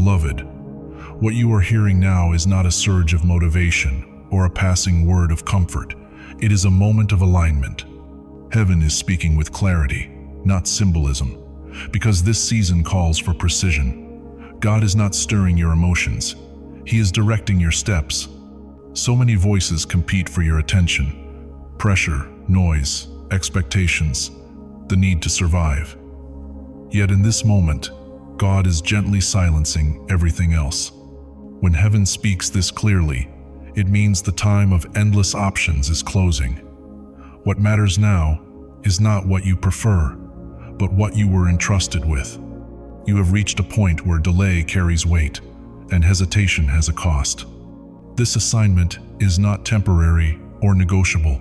Beloved, what you are hearing now is not a surge of motivation or a passing word of comfort. It is a moment of alignment. Heaven is speaking with clarity, not symbolism, because this season calls for precision. God is not stirring your emotions. He is directing your steps. So many voices compete for your attention. Pressure, noise, expectations, the need to survive. Yet in this moment, God is gently silencing everything else. When heaven speaks this clearly, it means the time of endless options is closing. What matters now is not what you prefer, but what you were entrusted with. You have reached a point where delay carries weight, and hesitation has a cost. This assignment is not temporary or negotiable.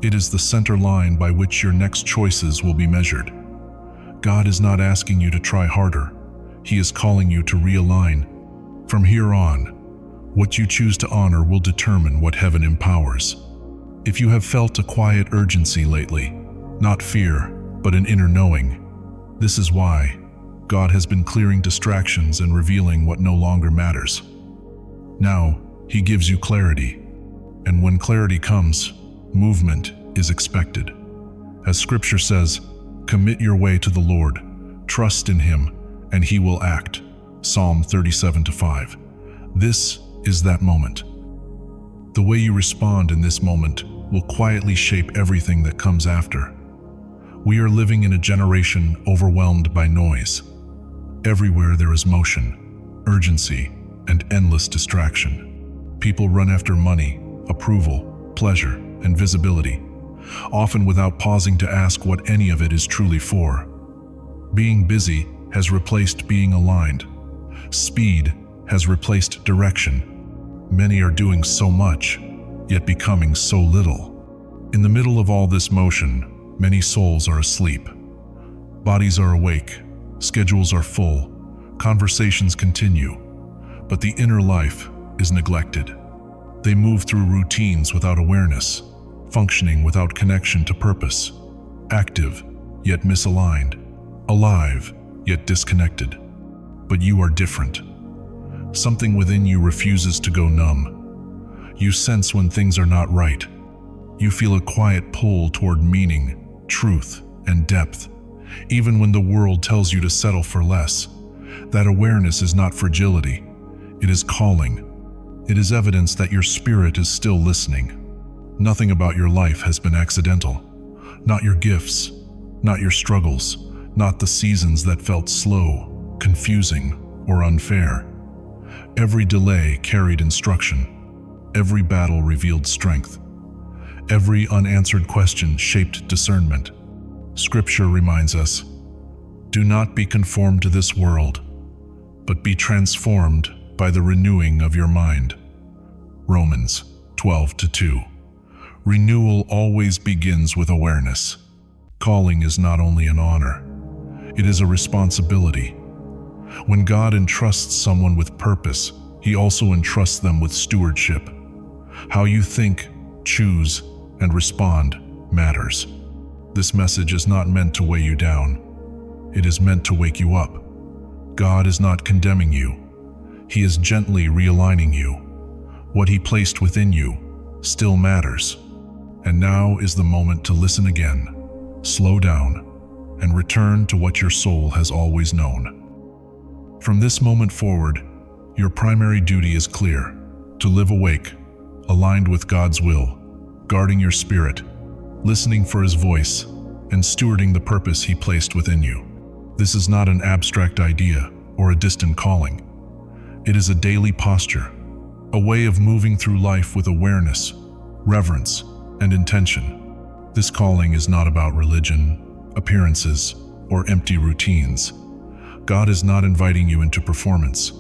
It is the center line by which your next choices will be measured. God is not asking you to try harder. He is calling you to realign. From here on, what you choose to honor will determine what heaven empowers. If you have felt a quiet urgency lately, not fear, but an inner knowing, this is why God has been clearing distractions and revealing what no longer matters. Now, He gives you clarity, and when clarity comes, movement is expected. As Scripture says, commit your way to the Lord, trust in Him, and He will act. Psalm 37:5. This is that moment. The way you respond in this moment will quietly shape everything that comes after. We are living in a generation overwhelmed by noise. Everywhere there is motion, urgency, and endless distraction. People run after money, approval, pleasure, and visibility, often without pausing to ask what any of it is truly for. Being busy has replaced being aligned. Speed has replaced direction. Many are doing so much, yet becoming so little. In the middle of all this motion, many souls are asleep. Bodies are awake, schedules are full, conversations continue, but the inner life is neglected. They move through routines without awareness, functioning without connection to purpose, active yet misaligned, alive yet disconnected. But you are different. Something within you refuses to go numb. You sense when things are not right. You feel a quiet pull toward meaning, truth, and depth, even when the world tells you to settle for less. That awareness is not fragility. It is calling. It is evidence that your spirit is still listening. Nothing about your life has been accidental. Not your gifts, not your struggles, not the seasons that felt slow, confusing, or unfair. Every delay carried instruction. Every battle revealed strength. Every unanswered question shaped discernment. Scripture reminds us, do not be conformed to this world, but be transformed by the renewing of your mind. Romans 12:2. Renewal always begins with awareness. Calling is not only an honor, it is a responsibility. When God entrusts someone with purpose, He also entrusts them with stewardship. How you think, choose, and respond matters. This message is not meant to weigh you down. It is meant to wake you up. God is not condemning you. He is gently realigning you. What He placed within you still matters. And now is the moment to listen again, slow down, and return to what your soul has always known. From this moment forward, your primary duty is clear: to live awake, aligned with God's will, guarding your spirit, listening for His voice, and stewarding the purpose He placed within you. This is not an abstract idea or a distant calling. It is a daily posture, a way of moving through life with awareness, reverence, and intention. This calling is not about religion, appearances, or empty routines. God is not inviting you into performance.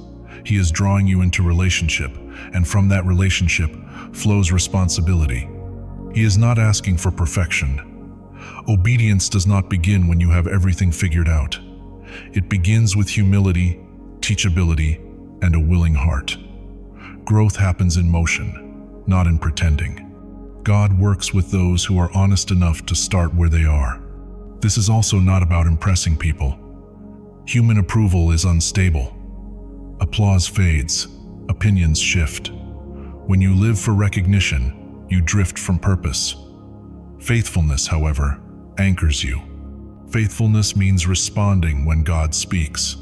He is drawing you into relationship, and from that relationship flows responsibility. He is not asking for perfection. Obedience does not begin when you have everything figured out. It begins with humility, teachability, and a willing heart. Growth happens in motion, not in pretending. God works with those who are honest enough to start where they are. This is also not about impressing people. Human approval is unstable. Applause fades, opinions shift. When you live for recognition, you drift from purpose. Faithfulness, however, anchors you. Faithfulness means responding when God speaks,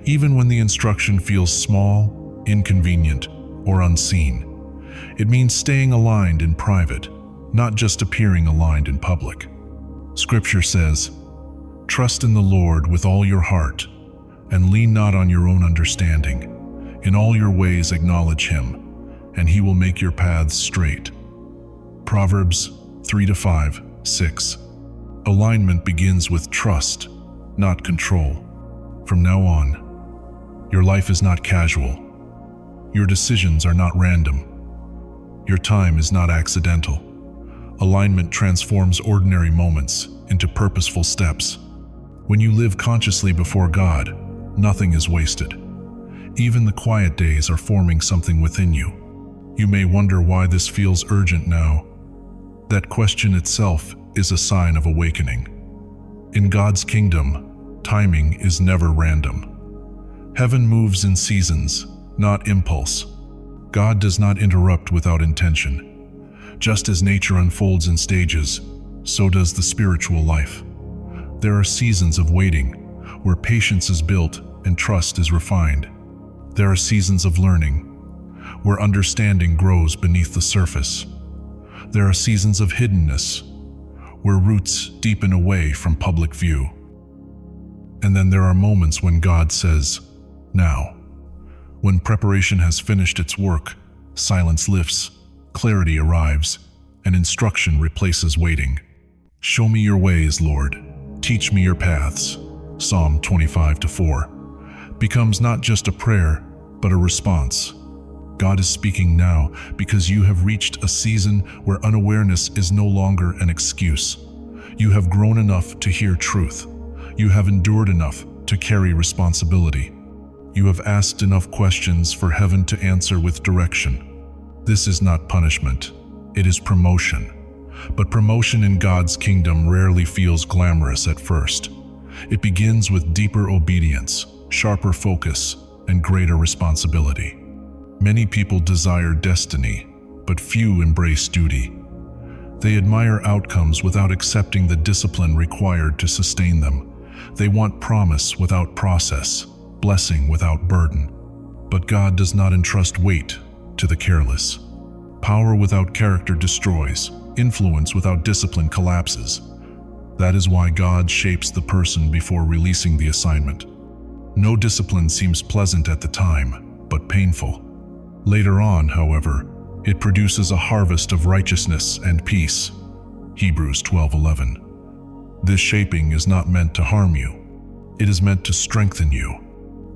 even when the instruction feels small, inconvenient, or unseen. It means staying aligned in private, not just appearing aligned in public. Scripture says, "Trust in the Lord with all your heart, and lean not on your own understanding. In all your ways acknowledge Him, and He will make your paths straight." Proverbs 3-5, 6. Alignment begins with trust, not control. From now on, your life is not casual. Your decisions are not random. Your time is not accidental. Alignment transforms ordinary moments into purposeful steps. When you live consciously before God, nothing is wasted. Even the quiet days are forming something within you. You may wonder why this feels urgent now. That question itself is a sign of awakening. In God's kingdom, timing is never random. Heaven moves in seasons, not impulse. God does not interrupt without intention. Just as nature unfolds in stages, so does the spiritual life. There are seasons of waiting, where patience is built and trust is refined. There are seasons of learning, where understanding grows beneath the surface. There are seasons of hiddenness, where roots deepen away from public view. And then there are moments when God says, "Now." When preparation has finished its work, silence lifts, clarity arrives, and instruction replaces waiting. "Show me your ways, Lord. Teach me your paths." Psalm 25-4 becomes not just a prayer, but a response. God is speaking now because you have reached a season where unawareness is no longer an excuse. You have grown enough to hear truth. You have endured enough to carry responsibility. You have asked enough questions for heaven to answer with direction. This is not punishment, it is promotion. But promotion in God's kingdom rarely feels glamorous at first. It begins with deeper obedience, sharper focus, and greater responsibility. Many people desire destiny, but few embrace duty. They admire outcomes without accepting the discipline required to sustain them. They want promise without process, blessing without burden. But God does not entrust weight to the careless. Power without character destroys. Influence without discipline collapses. That is why God shapes the person before releasing the assignment. No discipline seems pleasant at the time, but painful. Later on, however, it produces a harvest of righteousness and peace. Hebrews 12:11. This shaping is not meant to harm you. It is meant to strengthen you.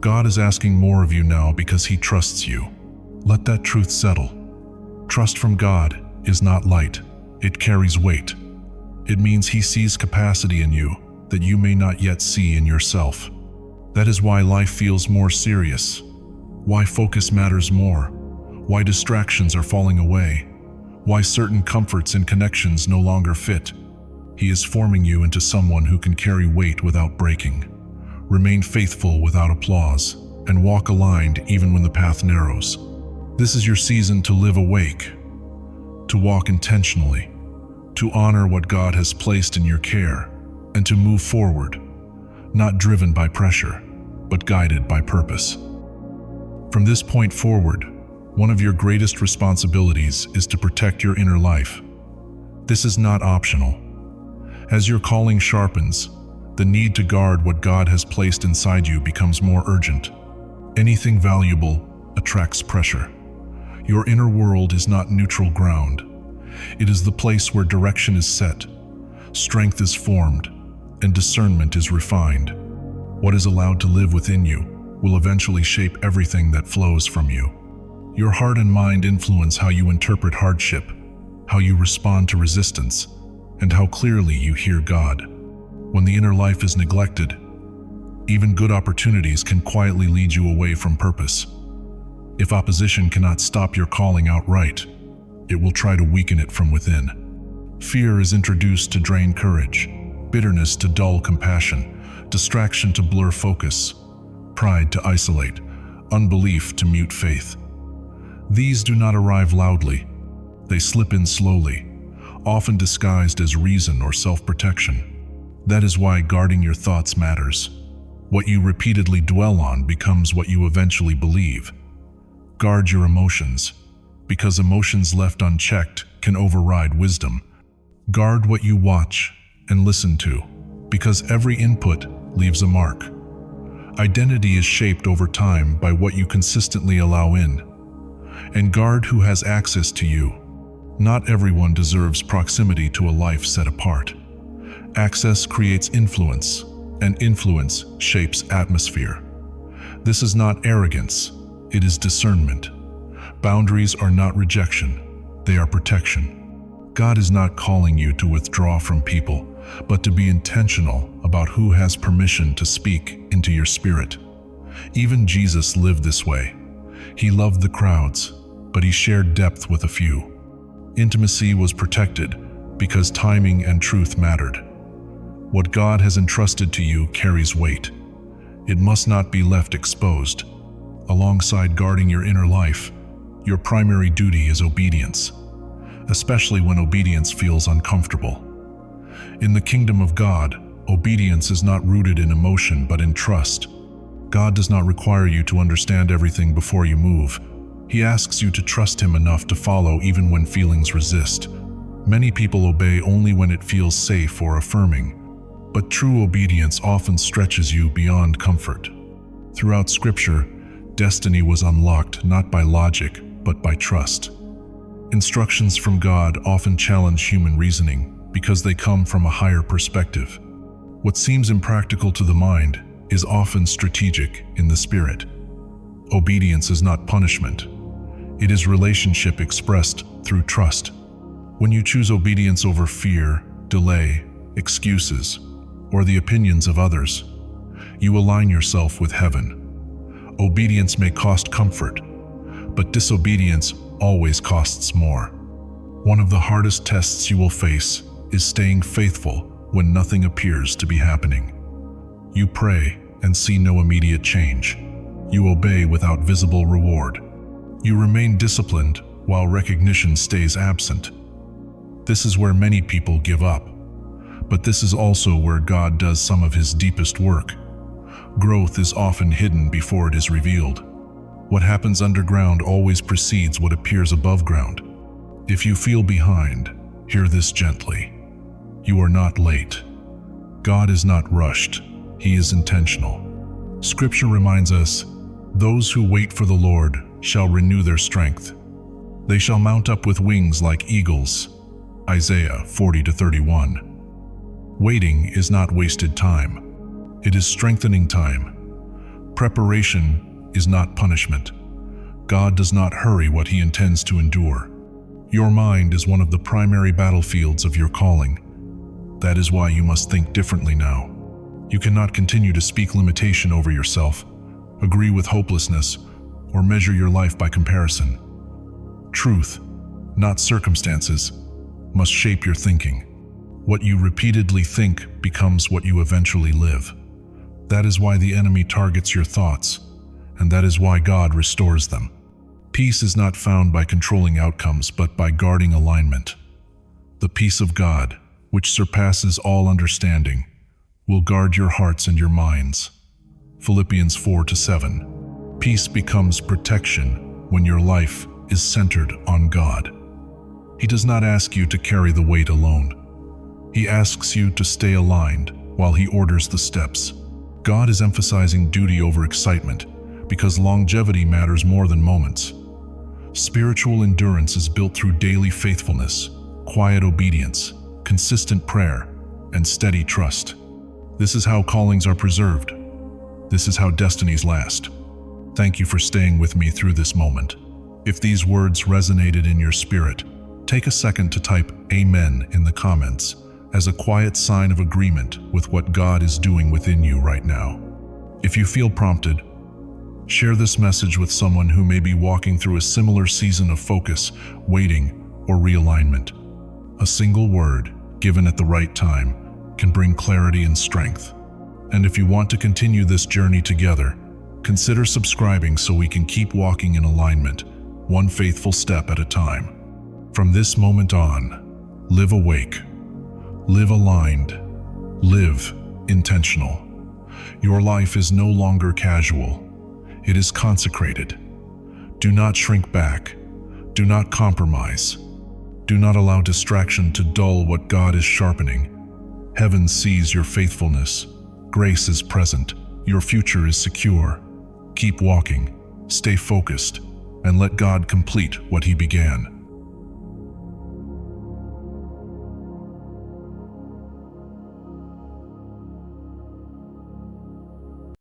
God is asking more of you now because He trusts you. Let that truth settle. Trust from God is not light. It carries weight. It means He sees capacity in you that you may not yet see in yourself. That is why life feels more serious, why focus matters more, why distractions are falling away, why certain comforts and connections no longer fit. He is forming you into someone who can carry weight without breaking, remain faithful without applause, and walk aligned even when the path narrows. This is your season to live awake, to walk intentionally, to honor what God has placed in your care, and to move forward, not driven by pressure, but guided by purpose. From this point forward, one of your greatest responsibilities is to protect your inner life. This is not optional. As your calling sharpens, the need to guard what God has placed inside you becomes more urgent. Anything valuable attracts pressure. Your inner world is not neutral ground. It is the place where direction is set, strength is formed, and discernment is refined. What is allowed to live within you will eventually shape everything that flows from you. Your heart and mind influence how you interpret hardship, how you respond to resistance, and how clearly you hear God. When the inner life is neglected, even good opportunities can quietly lead you away from purpose. If opposition cannot stop your calling outright, it will try to weaken it from within. Fear is introduced to drain courage, bitterness to dull compassion, distraction to blur focus, pride to isolate, unbelief to mute faith. These do not arrive loudly. They slip in slowly, often disguised as reason or self-protection. That is why guarding your thoughts matters. What you repeatedly dwell on becomes what you eventually believe. Guard your emotions, because emotions left unchecked can override wisdom. Guard what you watch and listen to, because every input leaves a mark. Identity is shaped over time by what you consistently allow in. And guard who has access to you. Not everyone deserves proximity to a life set apart. Access creates influence, and influence shapes atmosphere. This is not arrogance, it is discernment. Boundaries are not rejection, they are protection. God is not calling you to withdraw from people, but to be intentional about who has permission to speak into your spirit. Even Jesus lived this way. He loved the crowds, but he shared depth with a few. Intimacy was protected because timing and truth mattered. What God has entrusted to you carries weight. It must not be left exposed. Alongside guarding your inner life, your primary duty is obedience, especially when obedience feels uncomfortable. In the kingdom of God, obedience is not rooted in emotion but in trust. God does not require you to understand everything before you move. He asks you to trust Him enough to follow even when feelings resist. Many people obey only when it feels safe or affirming, but true obedience often stretches you beyond comfort. Throughout Scripture, destiny was unlocked not by logic, but by trust. Instructions from God often challenge human reasoning because they come from a higher perspective. What seems impractical to the mind is often strategic in the spirit. Obedience is not punishment. It is relationship expressed through trust. When you choose obedience over fear, delay, excuses, or the opinions of others, you align yourself with heaven. Obedience may cost comfort, but disobedience always costs more. One of the hardest tests you will face is staying faithful when nothing appears to be happening. You pray and see no immediate change. You obey without visible reward. You remain disciplined while recognition stays absent. This is where many people give up. But this is also where God does some of His deepest work. Growth is often hidden before it is revealed. What happens underground always precedes what appears above ground. If you feel behind, hear this gently. You are not late. God is not rushed. He is intentional. Scripture reminds us, "Those who wait for the Lord shall renew their strength. They shall mount up with wings like eagles." Isaiah 40-31. Waiting is not wasted time. It is strengthening time. Preparation is not punishment. God does not hurry what He intends to endure. Your mind is one of the primary battlefields of your calling. That is why you must think differently now. You cannot continue to speak limitation over yourself, agree with hopelessness, or measure your life by comparison. Truth, not circumstances, must shape your thinking. What you repeatedly think becomes what you eventually live. That is why the enemy targets your thoughts, and that is why God restores them. Peace is not found by controlling outcomes, but by guarding alignment. The peace of God, which surpasses all understanding, will guard your hearts and your minds. Philippians 4-7. Peace becomes protection when your life is centered on God. He does not ask you to carry the weight alone. He asks you to stay aligned while He orders the steps. God is emphasizing duty over excitement because longevity matters more than moments. Spiritual endurance is built through daily faithfulness, quiet obedience, consistent prayer, and steady trust. This is how callings are preserved. This is how destinies last. Thank you for staying with me through this moment. If these words resonated in your spirit, take a second to type Amen in the comments as a quiet sign of agreement with what God is doing within you right now. If you feel prompted, share this message with someone who may be walking through a similar season of focus, waiting, or realignment. A single word, given at the right time, can bring clarity and strength. And if you want to continue this journey together, Consider subscribing so we can keep walking in alignment, one faithful step at a time. From this moment on, live awake, live aligned, live intentional. Your life is no longer casual. It is consecrated. Do not shrink back. Do not compromise. Do not allow distraction to dull what God is sharpening. Heaven sees your faithfulness. Grace is present. Your future is secure. Keep walking, stay focused, and let God complete what He began.